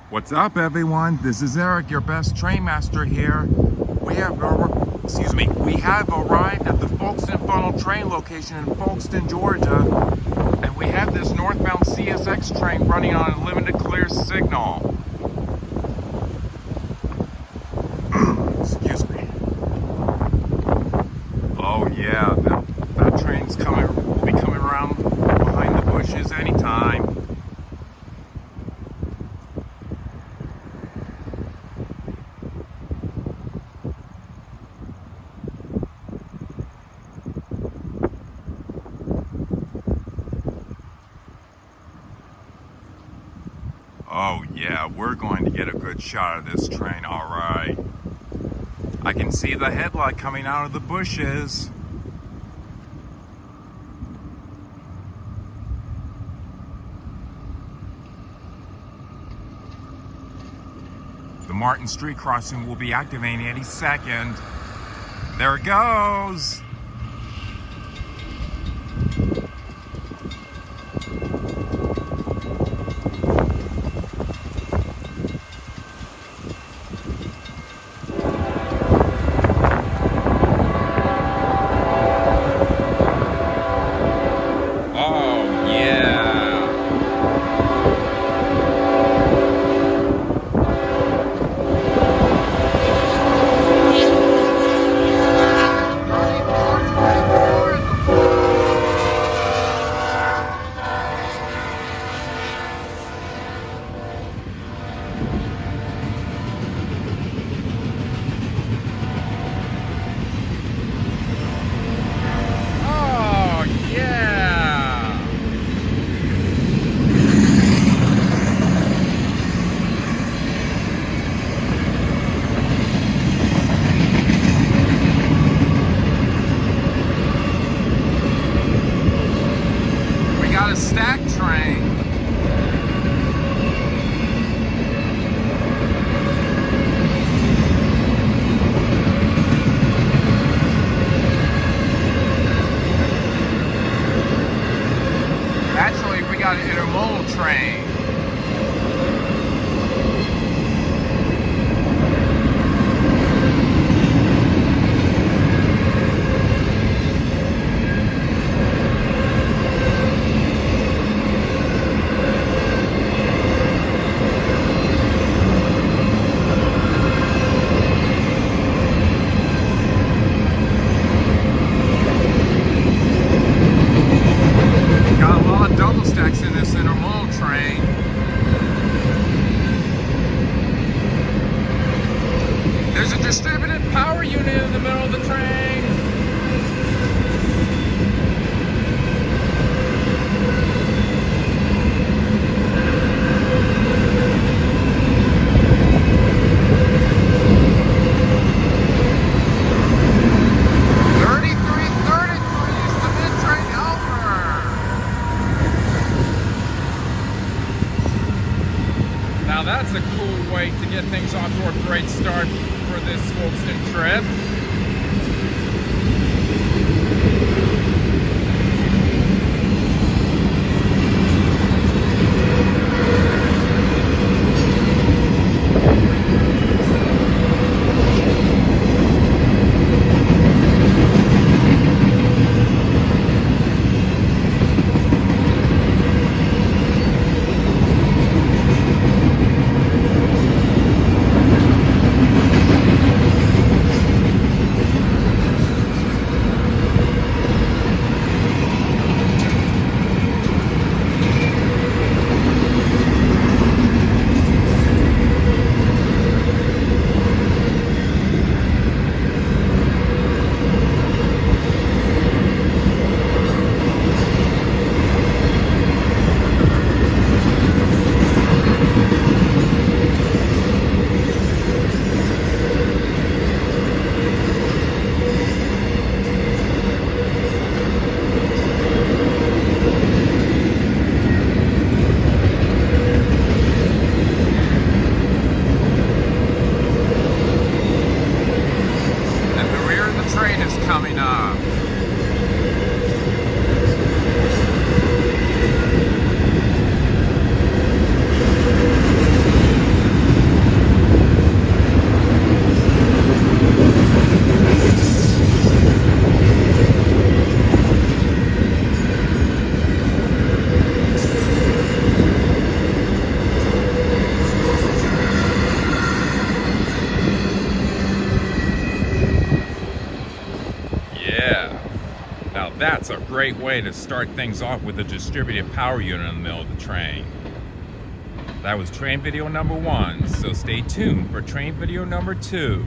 What's up, everyone? This is Eric, your best train master here. We have arrived at the Folkston funnel train location in Folkston, Georgia, and we have this northbound CSX train running on a limited clear signal. Excuse me. Oh yeah, that train's will be coming around behind the bushes anytime. Oh yeah, we're going to get a good shot of this train, all right. I can see the headlight coming out of the bushes. The Martin Street crossing will be activating any second. There it goes. A stack train. Actually, we got an intermodal train. In this intermodal train. There's a distributed power unit in the middle of the train. Now that's a cool way to get things off to a great start for this Folkston trip. That's a great way to start things off with a distributed power unit in the middle of the train. That was train video number 1, so stay tuned for train video number 2.